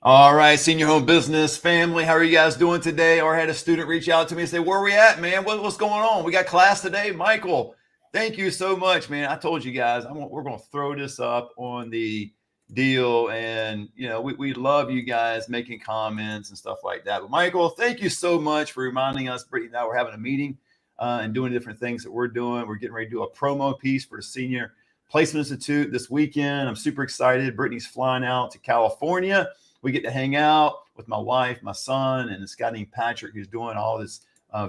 All right, senior home business family, how are you guys doing today? Or I had a student reach out to me and say, where are we at, man? What's going on? We got class today. Michael, thank you so much, man. I told you guys, we're going to throw this up on the deal. And, we love you guys making comments and stuff like that. But Michael, thank you so much for reminding us. Brittany and I were having a meeting and doing different things that we're doing. We're getting ready to do a promo piece for the Senior Placement Institute this weekend. I'm super excited. Brittany's flying out to California. We get to hang out with my wife, my son, and this guy named Patrick who's doing all this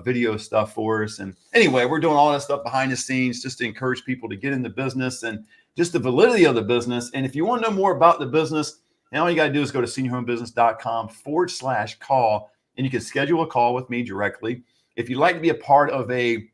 video stuff for us. And anyway, we're doing all that stuff behind the scenes just to encourage people to get in the business and just the validity of the business. And if you want to know more about the business, and all you got to do is go to seniorhomebusiness.com/call, and you can schedule a call with me directly. If you'd like to be a part of a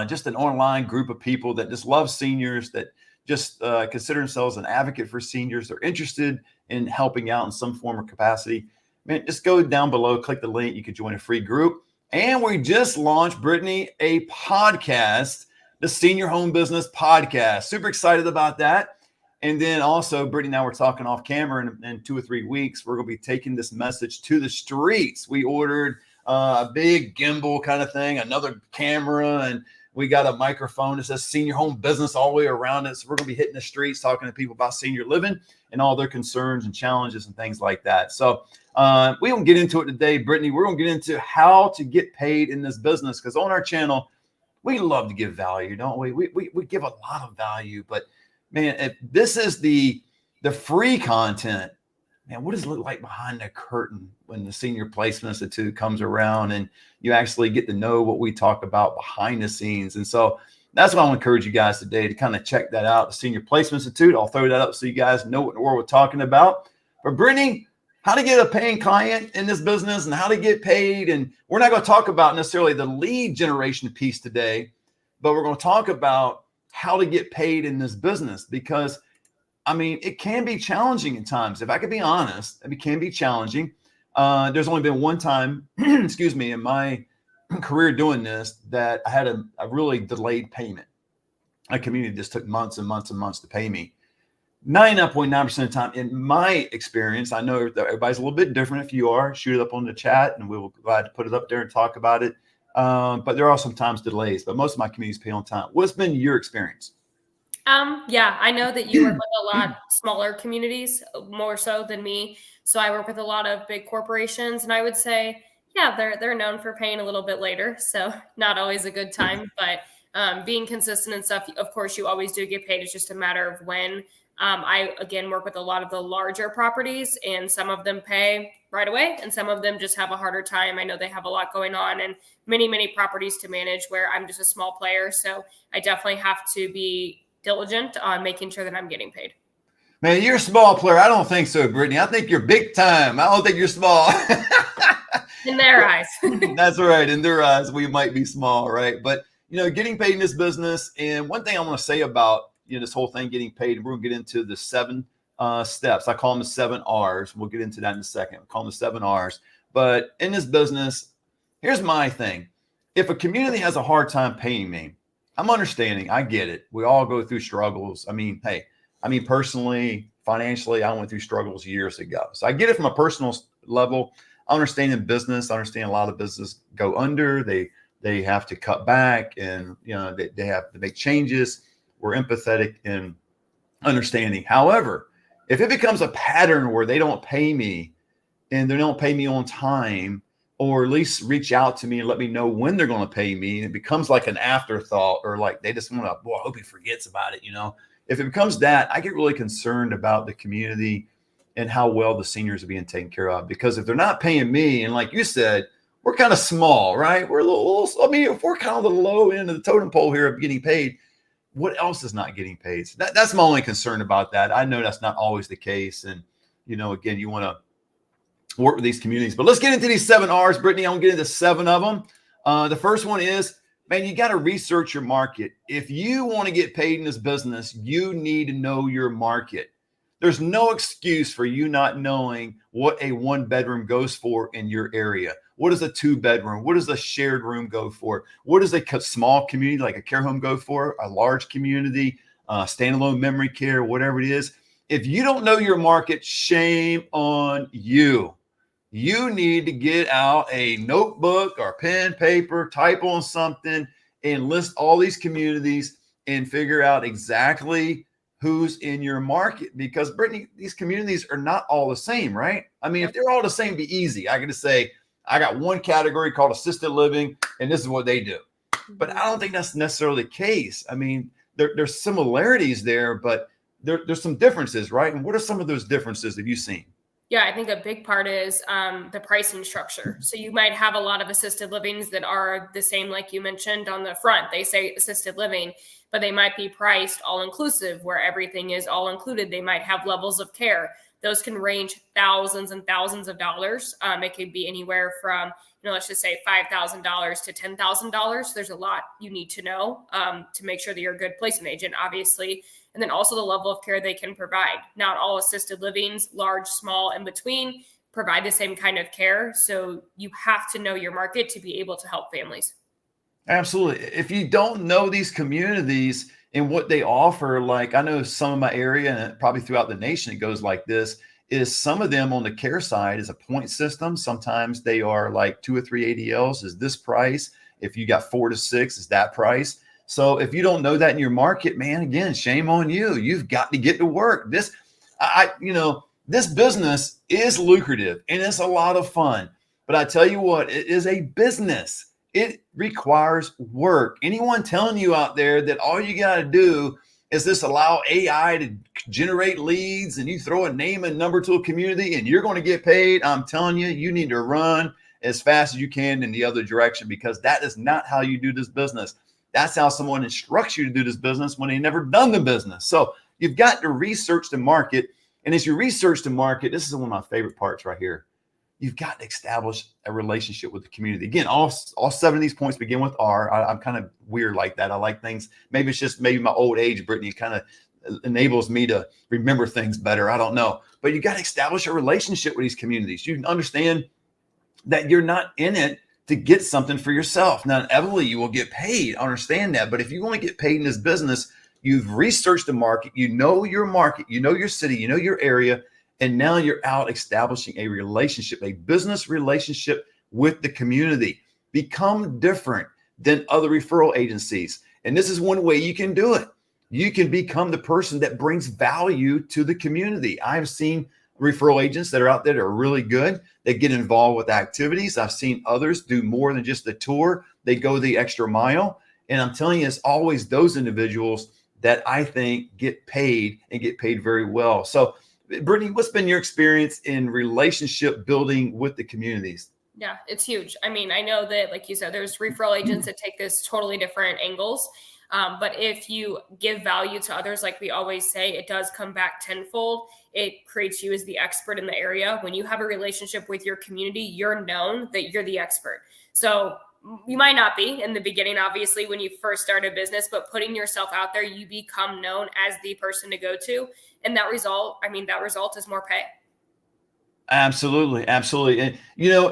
just an online group of people that just love seniors, that just consider themselves an advocate for seniors, they're interested in helping out in some form or capacity, man, just go down below, click the link. You can join a free group. And we just launched, Brittany, a podcast, the Senior Home Business Podcast. Super excited about that. And then also, Brittany and I were talking off camera, in 2 or 3 weeks, we're going to be taking this message to the streets. We ordered a big gimbal kind of thing, another camera, and we got a microphone that says Senior Home Business all the way around it. So we're going to be hitting the streets, talking to people about senior living and all their concerns and challenges and things like that. So we won't get into it today, Brittany. We're going to get into how to get paid in this business, because on our channel, we love to give value, don't we? We give a lot of value, but man, if this is the free content, man, what does it look like behind the curtain when the Senior Placement Institute comes around and you actually get to know what we talk about behind the scenes? And so that's what I'll encourage you guys today to kind of check that out, the Senior Placement Institute. I'll throw that up so you guys know what in the world we're talking about. But Brittany, how to get a paying client in this business and how to get paid. And we're not going to talk about necessarily the lead generation piece today, but we're going to talk about how to get paid in this business, because I mean, it can be challenging at times. If I could be honest, it can be challenging. There's only been one time, excuse me, in my career doing this that I had a really delayed payment. A community just took months and months and months to pay me. 99.9% of the time, in my experience, I know that everybody's a little bit different. If you are, shoot it up on the chat and we will be glad to put it up there and talk about it. But there are sometimes delays, but most of my communities pay on time. What's been your experience? Yeah, I know that you work with a lot smaller communities, more so than me. So I work with a lot of big corporations, and I would say, yeah, they're known for paying a little bit later. So not always a good time, but being consistent and stuff, of course, you always do get paid. It's just a matter of when. I, again, work with a lot of the larger properties, and some of them pay right away, and some of them just have a harder time. I know they have a lot going on and many, many properties to manage where I'm just a small player. So I definitely have to be diligent on making sure that I'm getting paid. Man, you're a small player. I don't think so, Brittany. I think you're big time. I don't think you're small. In their eyes. That's right. In their eyes, we might be small, right? But, getting paid in this business. And one thing I want to say about, this whole thing, getting paid, and we're going to get into the 7 steps. I call them the 7 R's. We'll get into that in a second. I call them the 7 R's. But in this business, here's my thing. If a community has a hard time paying me, I'm understanding. I get it. We all go through struggles. Personally, financially, I went through struggles years ago. So I get it from a personal level. I understand in business. I understand a lot of businesses go under. They have to cut back, and they have to make changes. We're empathetic and understanding. However, if it becomes a pattern where they don't pay me and they don't pay me on time, or at least reach out to me and let me know when they're going to pay me, and it becomes like an afterthought, or like they just want to, I hope he forgets about it. If it becomes that, I get really concerned about the community and how well the seniors are being taken care of. Because if they're not paying me, and like you said, we're kind of small, right? We're a little, if we're kind of the low end of the totem pole here of getting paid, what else is not getting paid? So that's my only concern about that. I know that's not always the case. And, again, you want to work with these communities. But let's get into these 7 R's, Brittany. I'm going to get into 7 of them. The first one is, man, you got to research your market. If you want to get paid in this business, you need to know your market. There's no excuse for you not knowing what a 1-bedroom goes for in your area. What does a 2-bedroom? What does a shared room go for? What does a small community like a care home go for? A large community, standalone memory care, whatever it is. If you don't know your market, shame on you. You need to get out a notebook or pen, paper, type on something and list all these communities and figure out exactly who's in your market. Because Brittany, these communities are not all the same, right? I mean, if they're all the same, it'd be easy. I could just say, I got one category called assisted living, and this is what they do. But I don't think that's necessarily the case. I mean, there's similarities there, but there's some differences, right? And what are some of those differences have you seen? Yeah, I think a big part is the pricing structure. So you might have a lot of assisted livings that are the same, like you mentioned on the front. They say assisted living, but they might be priced all inclusive, where everything is all included. They might have levels of care. Those can range thousands and thousands of dollars. It could be anywhere from, let's just say $5,000 to $10,000. There's a lot you need to know to make sure that you're a good placement agent, obviously. And then also the level of care they can provide. Not all assisted livings, large, small, in between, provide the same kind of care. So you have to know your market to be able to help families. Absolutely. If you don't know these communities and what they offer, like I know some of my area and probably throughout the nation, it goes like this, is some of them on the care side is a point system. Sometimes they are like 2 or 3 ADLs is this price. If you got 4 to 6 is that price. So if you don't know that in your market, man, again, shame on you. You've got to get to work. This business is lucrative and it's a lot of fun. But I tell you what, it is a business. It requires work. Anyone telling you out there that all you got to do is this allow AI to generate leads and you throw a name and number to a community and you're going to get paid, I'm telling you, you need to run as fast as you can in the other direction, because that is not how you do this business. That's how someone instructs you to do this business when they've never done the business. So you've got to research the market. And as you research the market, this is one of my favorite parts right here. You've got to establish a relationship with the community. Again, all 7 of these points begin with R. I'm kind of weird like that. I like things. Maybe it's just maybe my old age, Brittany, kind of enables me to remember things better. I don't know. But you got to establish a relationship with these communities. You understand that you're not in it to get something for yourself. Now, inevitably, you will get paid. I understand that. But if you want to get paid in this business, you've researched the market, you know your market, you know your city, you know your area, and now you're out establishing a relationship, a business relationship with the community. Become different than other referral agencies. And this is one way you can do it. You can become the person that brings value to the community. I've seen referral agents that are out there that are really good. They get involved with activities. I've seen others do more than just the tour. They go the extra mile. And I'm telling you, it's always those individuals that I think get paid and get paid very well. So, Brittany, what's been your experience in relationship building with the communities? Yeah, it's huge. I mean, I know that, like you said, there's referral agents that take this totally different angles. But if you give value to others, like we always say, it does come back tenfold. It creates you as the expert in the area. When you have a relationship with your community, you're known that you're the expert. So you might not be in the beginning, obviously, when you first start a business, but putting yourself out there, you become known as the person to go to. And that result is more pay. Absolutely. Absolutely. And,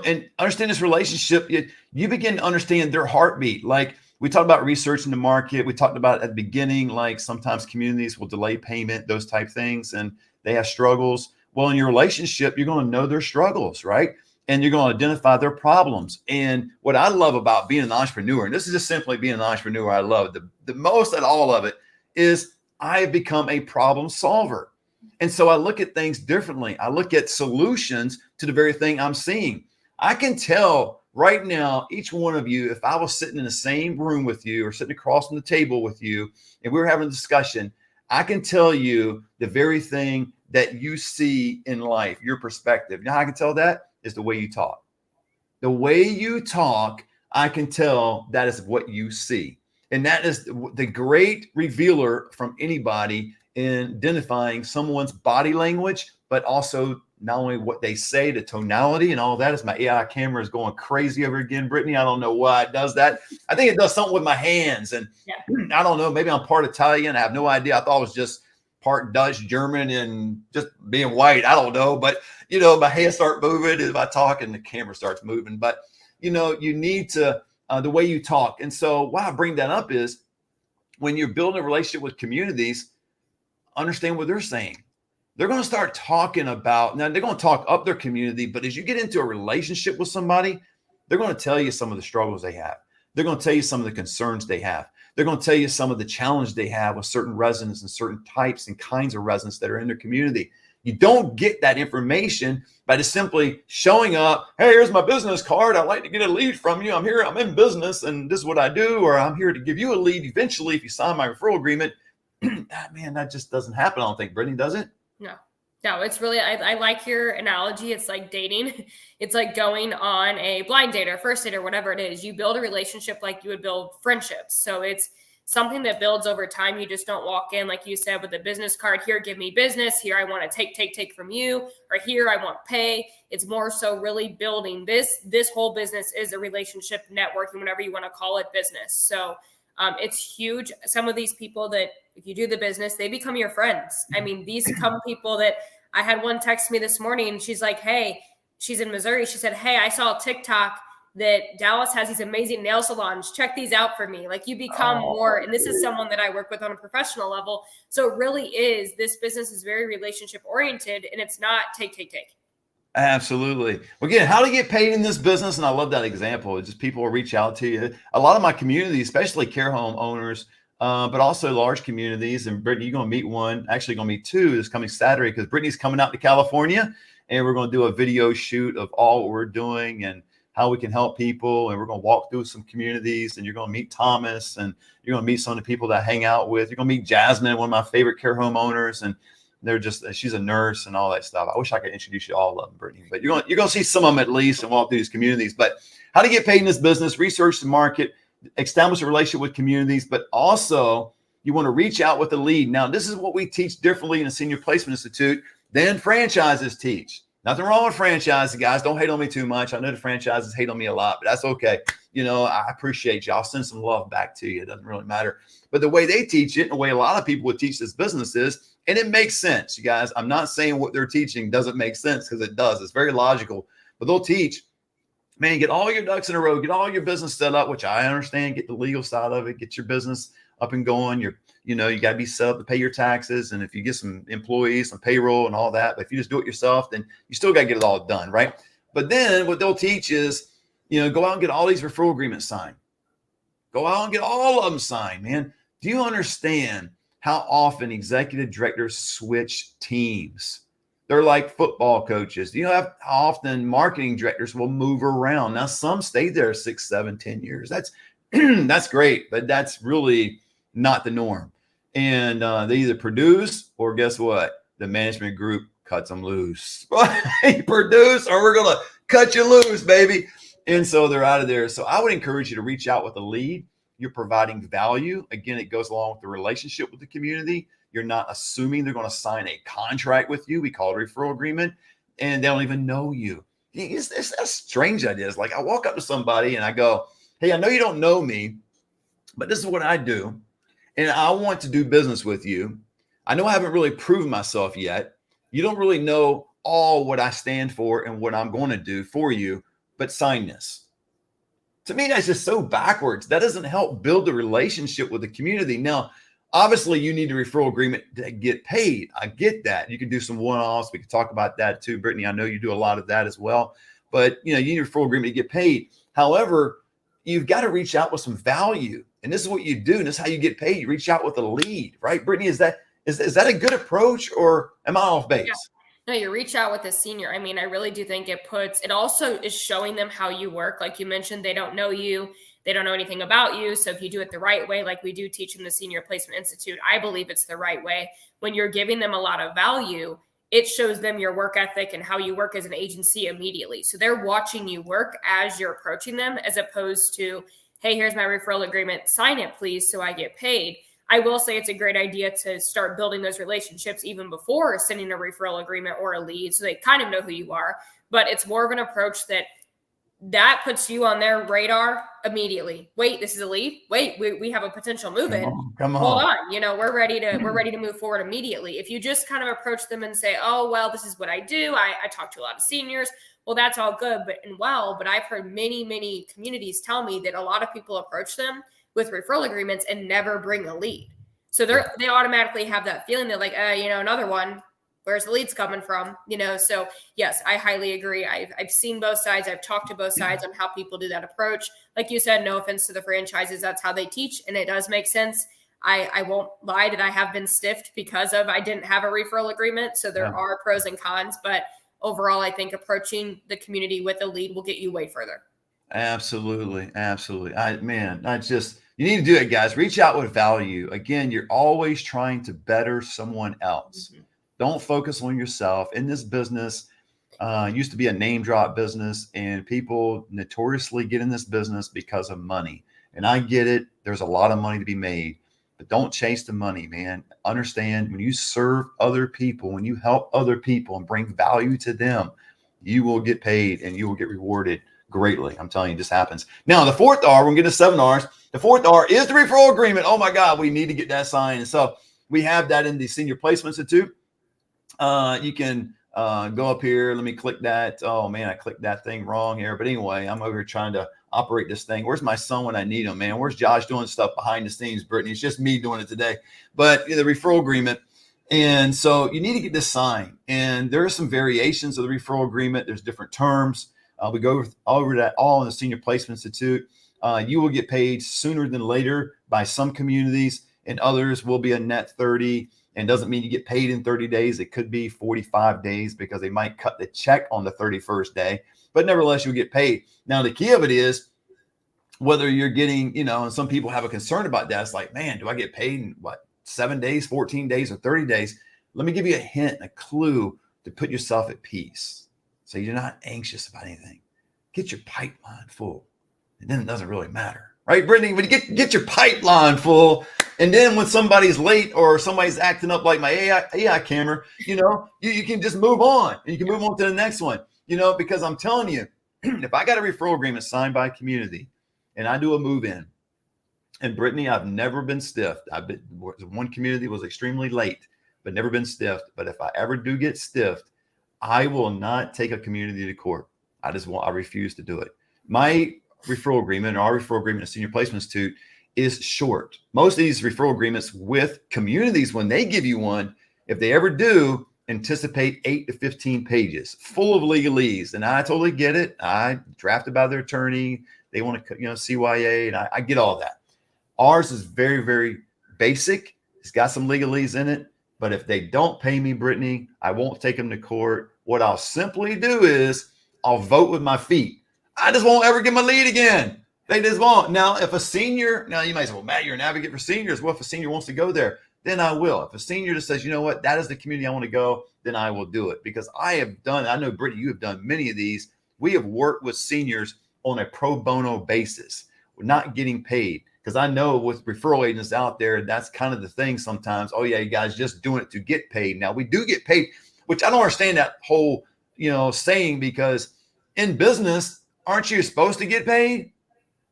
and understand this relationship, you begin to understand their heartbeat. Like we talked about researching the market. We talked about at the beginning, like sometimes communities will delay payment, those type things, and they have struggles. Well, in your relationship, you're going to know their struggles, right? And you're going to identify their problems. And what I love about being an entrepreneur, and this is just simply being an entrepreneur, I love the most at all of it, is I've become a problem solver. And so I look at things differently. I look at solutions to the very thing I'm seeing. I can tell right now, each one of you, if I was sitting in the same room with you or sitting across from the table with you, and we were having a discussion, I can tell you the very thing that you see in life, your perspective. You know how I can tell that? Is the way you talk. The way you talk, I can tell that is what you see. And that is the great revealer from anybody in identifying someone's body language, but also not only what they say, the tonality and all that. As my AI camera is going crazy over again, Brittany, I don't know why it does that. I think it does something with my hands. And I don't know, maybe I'm part Italian. I have no idea. I thought it was just part Dutch, German, and just being white. I don't know. But, my hands start moving as I talk and the camera starts moving. But, you need to, the way you talk. And so why I bring that up is when you're building a relationship with communities, understand what they're saying. they're going to start talking about, now they're going to talk up their community, but as you get into a relationship with somebody, they're going to tell you some of the struggles they have. They're going to tell you some of the concerns they have. They're going to tell you some of the challenge they have with certain residents and certain types and kinds of residents that are in their community. You don't get that information by just simply showing up. Hey, here's my business card. I'd like to get a lead from you. I'm here. I'm in business and this is what I do. Or I'm here to give you a lead eventually if you sign my referral agreement. Man, that just doesn't happen. I don't think, Brittany, does it? No, it's really, I like your analogy. It's like dating. It's like going on a blind date or first date or whatever it is. You build a relationship like you would build friendships. So it's something that builds over time. You just don't walk in, like you said, with a business card. Here, give me business. Here, I want to take from you. Or here, I want pay. It's more so really building this. This whole business is a relationship, networking, whatever you want to call it, business. So it's huge. Some of these people that, if you do the business, they become your friends. I mean, these come people that I had one text me this morning and she's like, hey, she's in Missouri. She said, hey, I saw a TikTok that Dallas has these amazing nail salons. Check these out for me. Like you become more, and this is someone that I work with on a professional level. So it really is, this business is very relationship oriented and it's not take. Absolutely. Well, again, how to get paid in this business. And I love that example. It's just people will reach out to you. A lot of my community, especially care home owners, but also large communities. And Brittany, you're going to meet one, actually going to meet two this coming Saturday because Brittany's coming out to California and we're going to do a video shoot of all what we're doing and how we can help people. And we're going to walk through some communities and you're going to meet Thomas and you're going to meet some of the people that I hang out with. You're going to meet Jasmine, one of my favorite care home owners. And they're just, she's a nurse and all that stuff. I wish I could introduce you all of them, Brittany, but you're going to see some of them at least and walk through these communities. But how to get paid in this business, research the market, establish a relationship with communities, but also you want to reach out with a lead. Now, this is what we teach differently in the Senior Placement Institute than franchises teach. Nothing wrong with franchises, guys. Don't hate on me too much. I know the franchises hate on me a lot, but that's okay. You know, I appreciate you. I'll send some love back to you. It doesn't really matter. But the way they teach it, and the way a lot of people would teach this business is, and it makes sense, you guys. I'm not saying what they're teaching doesn't make sense because it does. It's very logical. But they'll teach, man, get all your ducks in a row, get all your business set up, which I understand, get the legal side of it, get your business up and going. You got to be set up to pay your taxes. And if you get some employees, some payroll and all that, but if you just do it yourself, then you still got to get it all done, right? But then what they'll teach is, go out and get all these referral agreements signed. Go out and get all of them signed, man. Do you understand how often executive directors switch teams? They're like football coaches. Do you know how often marketing directors will move around? Now, some stay there 6, 7, 10 years. That's that's great, but that's really not the norm. And they either produce or guess what? The management group cuts them loose. Hey, produce or we're going to cut you loose, baby. And so they're out of there. So I would encourage you to reach out with a lead. You're providing value. Again, it goes along with the relationship with the community. You're not assuming they're going to sign a contract with you. We call it a referral agreement, and they don't even know you. It's strange ideas. Like I walk up to somebody and I go, hey, I know you don't know me, but this is what I do. And I want to do business with you. I know I haven't really proven myself yet. You don't really know all what I stand for and what I'm going to do for you, but sign this. To me, that's just so backwards. That doesn't help build the relationship with the community. Now, obviously, you need a referral agreement to get paid. I get that. You can do some one-offs. We can talk about that too, Brittany. I know you do a lot of that as well. But, you need a referral agreement to get paid. However, you've got to reach out with some value. And this is what you do. And this is how you get paid. You reach out with a lead, right? Brittany, is that a good approach or am I off base? Yeah. No, you reach out with a senior. I mean, I really do think it also is showing them how you work. Like you mentioned, they don't know you. They don't know anything about you. So if you do it the right way, like we do teach in the Senior Placement Institute, I believe it's the right way. When you're giving them a lot of value, it shows them your work ethic and how you work as an agency immediately. So they're watching you work as you're approaching them, as opposed to, hey, here's my referral agreement, sign it, please, so I get paid. I will say it's a great idea to start building those relationships even before sending a referral agreement or a lead, so they kind of know who you are. But it's more of an approach that puts you on their radar immediately. Wait, this is a lead. Wait, we have a potential move in. Come on. Hold on. We're ready to move forward immediately. If you just kind of approach them and say, oh, well, this is what I do. I talk to a lot of seniors. Well, that's all good. But I've heard many, many communities tell me that a lot of people approach them with referral agreements and never bring a lead. So they automatically have that feeling. They're like, another one. where's the leads coming from? So yes, I highly agree. I've seen both sides. I've talked to both sides on how people do that approach. Like you said, no offense to the franchises, that's how they teach, and it does make sense. I won't lie that I have been stiffed because I didn't have a referral agreement. So there are pros and cons, but overall, I think approaching the community with a lead will get you way further. Absolutely. Absolutely. You need to do it, guys. Reach out with value. Again, you're always trying to better someone else. Mm-hmm. Don't focus on yourself. In this business, used to be a name drop business, and people notoriously get in this business because of money. And I get it. There's a lot of money to be made, but don't chase the money, man. Understand, when you serve other people, when you help other people and bring value to them, you will get paid and you will get rewarded greatly. I'm telling you, this happens. Now, the fourth R, we're going to get to 7 R's. The fourth R is the referral agreement. Oh my God, we need to get that signed. And so we have that in the Senior Placement Institute. You can go up here. Let me click that. Oh man, I clicked that thing wrong here. But anyway, I'm over here trying to operate this thing. Where's my son when I need him, man? Where's Josh doing stuff behind the scenes, Brittany? It's just me doing it today. But the referral agreement. And so you need to get this signed. And there are some variations of the referral agreement. There's different terms. We go over that all in the Senior Placement Institute. You will get paid sooner than later by some communities, and others will be a net 30. And doesn't mean you get paid in 30 days. It could be 45 days because they might cut the check on the 31st day. But nevertheless, you'll get paid. Now, the key of it is whether you're getting, and some people have a concern about that. It's like, man, do I get paid in 7 days, 14 days, or 30 days? Let me give you a hint, a clue to put yourself at peace, so you're not anxious about anything. Get your pipeline full, and then it doesn't really matter, right, Brittany? When you get your pipeline full, and then when somebody's late or somebody's acting up like my AI camera, you can just move on, and you can move on to the next one, because I'm telling you, if I got a referral agreement signed by a community and I do a move in, and Brittany, I've never been stiffed. One community was extremely late, but never been stiffed. But if I ever do get stiffed, I will not take a community to court. I refuse to do it. My referral agreement, or our referral agreement at Senior Placement Institute, is short. Most of these referral agreements with communities, when they give you one, if they ever do, anticipate 8 to 15 pages full of legalese. And I totally get it. I drafted by their attorney. They want to, CYA, and I get all that. Ours is very, very basic. It's got some legalese in it. But if they don't pay me, Brittany, I won't take them to court. What I'll simply do is I'll vote with my feet. I just won't ever get my lead again. They just won't. Now, if a senior, you might say, well, Matt, you're an advocate for seniors. Well, if a senior wants to go there, then I will. If a senior just says, you know what, that is the community I want to go, then I will do it. Because I know, Brittany, you have done many of these. We have worked with seniors on a pro bono basis. We're not getting paid. Because I know with referral agents out there, that's kind of the thing sometimes. Oh, yeah, you guys just doing it to get paid. Now, we do get paid, which I don't understand that whole, saying, because in business, aren't you supposed to get paid?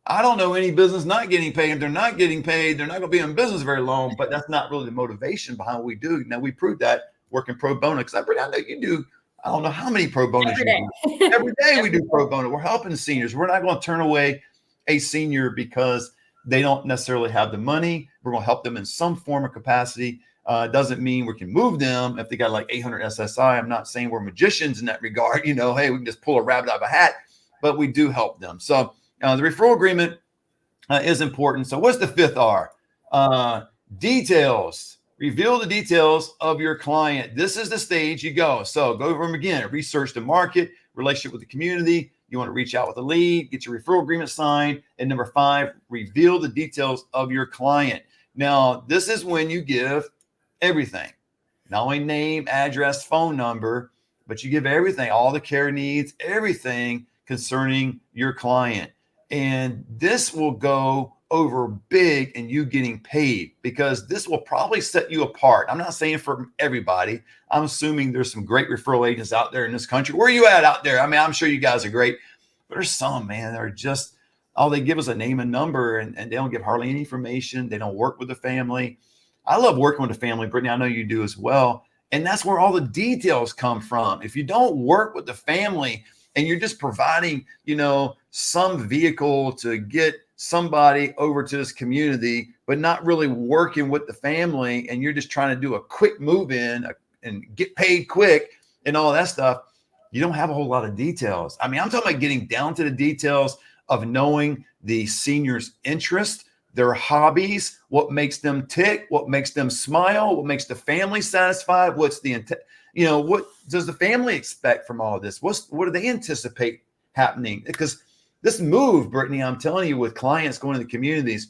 I don't know any business not getting paid. If they're not getting paid, they're not going to be in business very long, but that's not really the motivation behind what we do. Now, we proved that working pro bono, because I know you do. I don't know how many pro bonos you do. Every day we do pro bono. We're helping seniors. We're not going to turn away a senior because they don't necessarily have the money. We're going to help them in some form or capacity. Doesn't mean we can move them if they got like 800 SSI. I'm not saying we're magicians in that regard. Hey, we can just pull a rabbit out of a hat, but we do help them. So the referral agreement is important. So what's the 5th R? Details. Reveal the details of your client. This is the stage you go. So go over them again. Research the market, relationship with the community. You want to reach out with a lead, get your referral agreement signed. And number 5, reveal the details of your client. Now, this is when you give everything, not only name, address, phone number, but you give everything, all the care needs, everything concerning your client. And this will go over big in you getting paid, because this will probably set you apart. I'm not saying for everybody. I'm assuming there's some great referral agents out there in this country. Where are you at out there? I mean, I'm sure you guys are great, but there's some, man, that are just, they give us a name and number, and they don't give hardly any information. They don't work with the family. I love working with the family, Brittany. I know you do as well. And that's where all the details come from. If you don't work with the family and you're just providing, some vehicle to get somebody over to this community, but not really working with the family, and you're just trying to do a quick move in, and get paid quick and all that stuff, you don't have a whole lot of details. I mean, I'm talking about getting down to the details of knowing the senior's interest, their hobbies, what makes them tick, what makes them smile, what makes the family satisfied, what's the intent, what does the family expect from all of this? What do they anticipate happening? Because this move, Brittany, I'm telling you, with clients going to the communities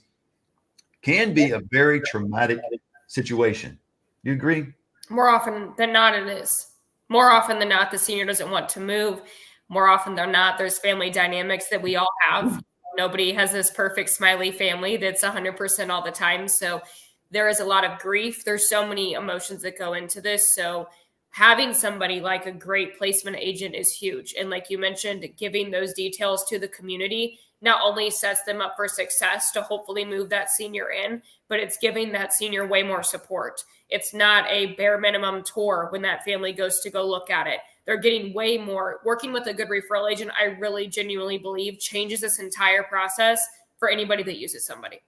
can be a very traumatic situation. You agree? More often than not, it is. More often than not, the senior doesn't want to move. More often than not, there's family dynamics that we all have. Nobody has this perfect smiley family that's 100% all the time. So there is a lot of grief. There's so many emotions that go into this. So having somebody like a great placement agent is huge. And like you mentioned, giving those details to the community not only sets them up for success to hopefully move that senior in, but it's giving that senior way more support. It's not a bare minimum tour when that family goes to go look at it. They're getting way more. Working with a good referral agent, I really genuinely believe changes this entire process for anybody that uses somebody.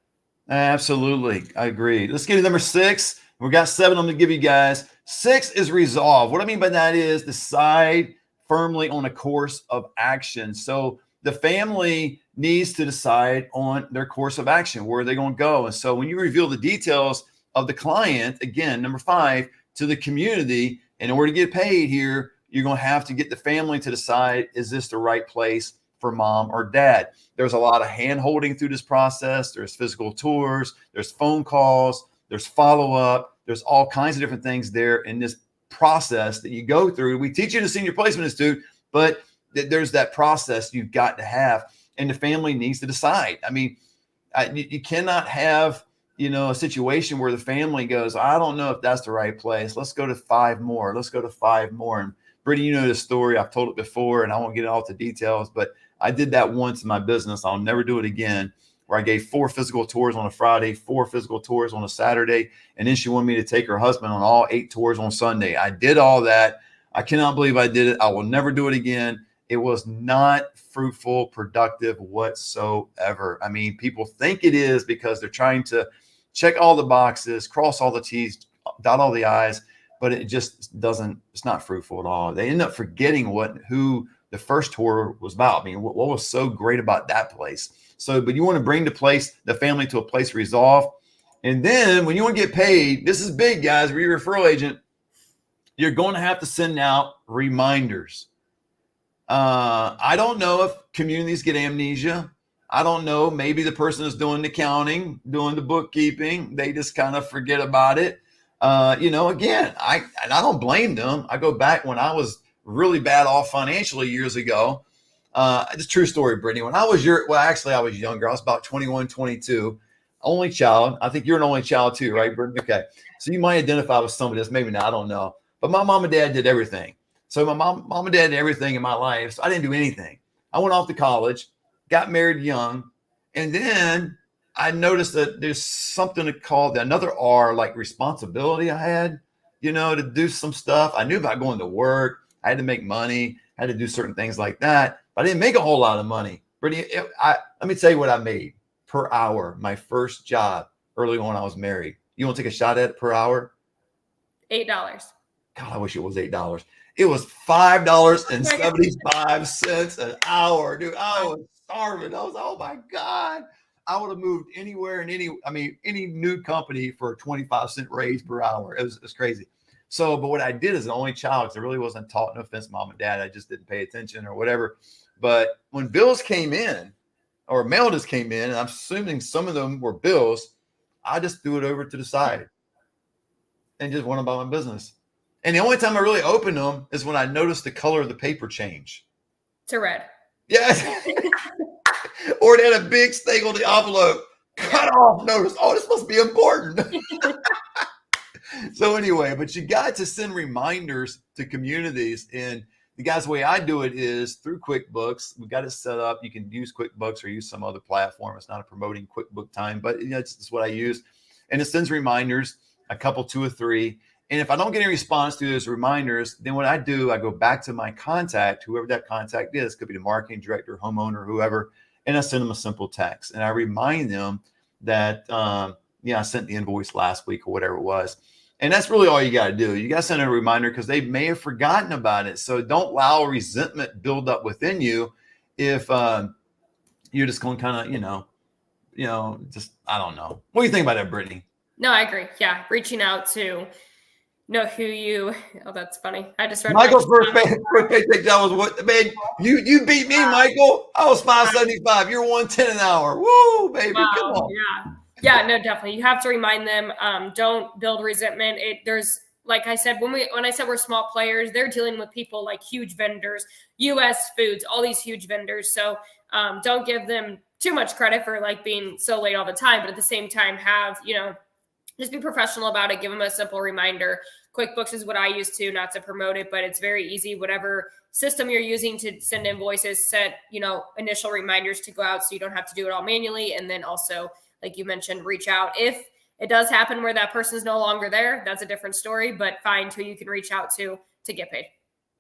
Absolutely. I agree. Let's get to number 6. We've got 7 I'm going to give you guys. 6 is resolve. What I mean by that is decide firmly on a course of action. So the family needs to decide on their course of action. Where are they going to go? And so when you reveal the details of the client, again, number 5, to the community, in order to get paid here, you're going to have to get the family to decide, is this the right place for mom or dad? There's a lot of hand holding through this process. There's physical tours, there's phone calls, there's follow-up, there's all kinds of different things there in this process that you go through. We teach you in the Senior Placement Institute, but there's that process you've got to have, and the family needs to decide. I mean, you cannot have, a situation where the family goes, I don't know if that's the right place. Let's go to 5 more. Let's go to 5 more. And Brittany, this story. I've told it before, and I won't get all the details, but I did that once in my business. I'll never do it again, where I gave 4 physical tours on a Friday, 4 physical tours on a Saturday, and then she wanted me to take her husband on all 8 tours on Sunday. I did all that. I cannot believe I did it. I will never do it again. It was not fruitful, productive whatsoever. I mean, people think it is because they're trying to check all the boxes, cross all the T's, dot all the I's, but it just doesn't, it's not fruitful at all. They end up forgetting who the first tour was about. I mean, what was so great about that place? So, but you want to bring the family to a place of resolve. And then when you want to get paid, this is big, guys, for your referral agent, you're going to have to send out reminders. I don't know if communities get amnesia. I don't know. Maybe the person is doing the accounting, doing the bookkeeping. They just kind of forget about it. Again, I don't blame them. I go back when I was really bad off financially years ago. It's a true story, Brittany. When I was I was younger. I was about 21, 22. Only child. I think you're an only child too, right, Brittany? Okay. So you might identify with some of this. Maybe not. I don't know. But my mom and dad did everything. So my mom and dad did everything in my life. So I didn't do anything. I went off to college, got married young, and then I noticed that there's something called another R, like responsibility I had, to do some stuff. I knew about going to work. I had to make money. I had to do certain things like that. But I didn't make a whole lot of money. Brittany, let me tell you what I made per hour. My first job early on, I was married. You want to take a shot at it per hour? $8. God, I wish it was $8. It was $5.75 an hour, dude. I was starving. I was, oh my God. I would have moved anywhere in any new company for a 25-cent raise per hour. It was crazy. So, but what I did as an only child, because I really wasn't taught, no offense, mom and dad, I just didn't pay attention or whatever. But when bills came in or mail just came in, and I'm assuming some of them were bills, I just threw it over to the side and just went about my business. And the only time I really opened them is when I noticed the color of the paper change to red. Yes. Or they had a big thing on the envelope, cut off notice. Oh, this must be important. So anyway, but you got to send reminders to communities. And the guys, the way I do it is through QuickBooks. We've got it set up. You can use QuickBooks or use some other platform. It's not a promoting QuickBook time, but it's what I use. And it sends reminders, a couple, 2 or 3. And if I don't get any response to those reminders, then what I do, I go back to my contact, whoever that contact is, could be the marketing director, homeowner, whoever, and I send them a simple text. And I remind them that, I sent the invoice last week or whatever it was. And that's really all you got to do. You got to send a reminder because they may have forgotten about it. So don't allow resentment build up within you if you're just going kind of, just, I don't know. What do you think about that, Brittany? No, I agree. Yeah. Reaching out to know who you, oh, that's funny. I just read Michael's first paycheck. That was what, man, you beat me, Michael. I was 575. You're 110 an hour. Woo, baby. Wow, Come on. yeah. Yeah, no, definitely. You have to remind them, don't build resentment. There's, like I said, when I said we're small players, they're dealing with people like huge vendors, US Foods, all these huge vendors. So don't give them too much credit for like being so late all the time, but at the same time have, just be professional about it. Give them a simple reminder. QuickBooks is what I use to, not to promote it, but it's very easy. Whatever system you're using to send invoices, set, initial reminders to go out so you don't have to do it all manually. And then also, like you mentioned, reach out. If it does happen where that person's no longer there, that's a different story, but find who you can reach out to get paid.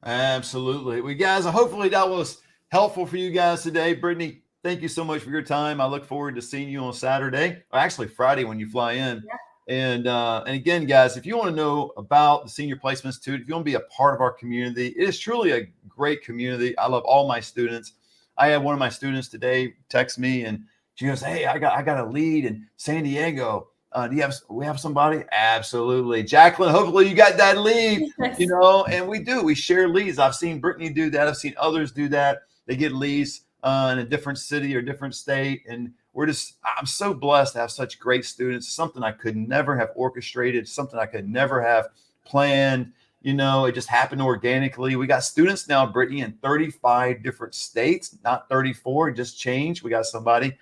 Absolutely. Well, guys, hopefully that was helpful for you guys today. Brittany, thank you so much for your time. I look forward to seeing you on Saturday, or actually Friday when you fly in. Yeah. And again, guys, if you want to know about the Senior Placement Institute, if you want to be a part of our community, it is truly a great community. I love all my students. I had one of my students today text me and she goes, "Hey, I got a lead in San Diego. We have somebody?" Absolutely. Jacqueline, hopefully you got that lead, and we do. We share leads. I've seen Brittany do that. I've seen others do that. They get leads in a different city or different state. And I'm so blessed to have such great students, something I could never have orchestrated, something I could never have planned. It just happened organically. We got students now, Brittany, in 35 different states, not 34, it just changed. We got somebody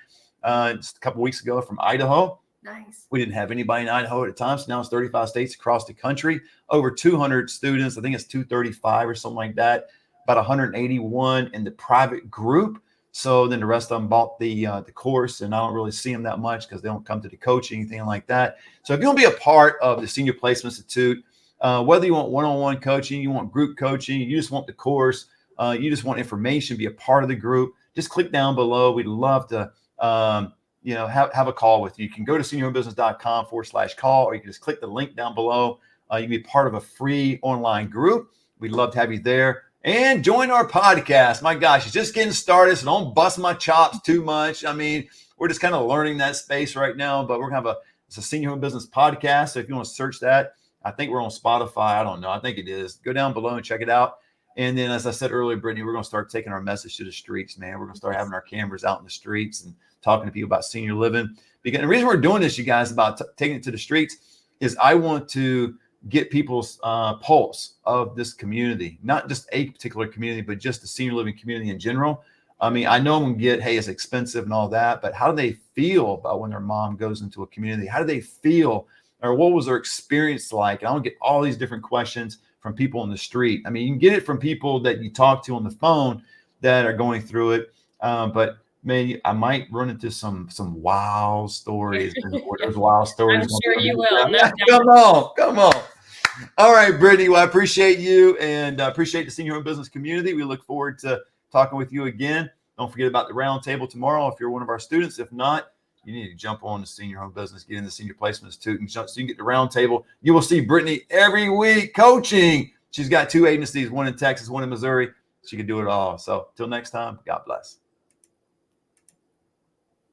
just a couple weeks ago from Idaho. Nice. We didn't have anybody in Idaho at the time. So now it's 35 states across the country, over 200 students. I think it's 235 or something like that, about 181 in the private group. So then the rest of them bought the course, and I don't really see them that much because they don't come to the coaching, anything like that. So if you want to be a part of the Senior Placement Institute, whether you want one-on-one coaching, you want group coaching, you just want the course, you just want information, be a part of the group, just click down below. We'd love to have a call with you. You can go to seniorhomebusiness.com/call, or you can just click the link down below. You can be part of a free online group. We'd love to have you there. And join our podcast. My gosh, it's just getting started, so don't bust my chops too much. I mean, we're just kind of learning that space right now, but we're going to have it's a Senior Home Business podcast. So if you want to search that, I think we're on Spotify. I don't know. I think it is. Go down below and check it out. And then, as I said earlier, Brittany, we're going to start taking our message to the streets, man. We're going to start having our cameras out in the streets and talking to people about senior living. Because the reason we're doing this, you guys, about taking it to the streets is I want to get people's pulse of this community, not just a particular community, but just the senior living community in general. I mean, I know I'm going to get, hey, it's expensive and all that, but how do they feel about when their mom goes into a community? How do they feel, or what was their experience like? And I want to get all these different questions from people on the street. I mean, you can get it from people that you talk to on the phone that are going through it, but man, I might run into some wow stories. There's wild stories. I'm sure you will. Come on. All right, Brittany. Well, I appreciate you and appreciate the Senior Home Business community. We look forward to talking with you again. Don't forget about the roundtable tomorrow if you're one of our students. If not, you need to jump on the Senior Home Business, get in the Senior Placement Institute, and so you can get the roundtable. You will see Brittany every week coaching. She's got 2 agencies, one in Texas, one in Missouri. She can do it all. So till next time, God bless.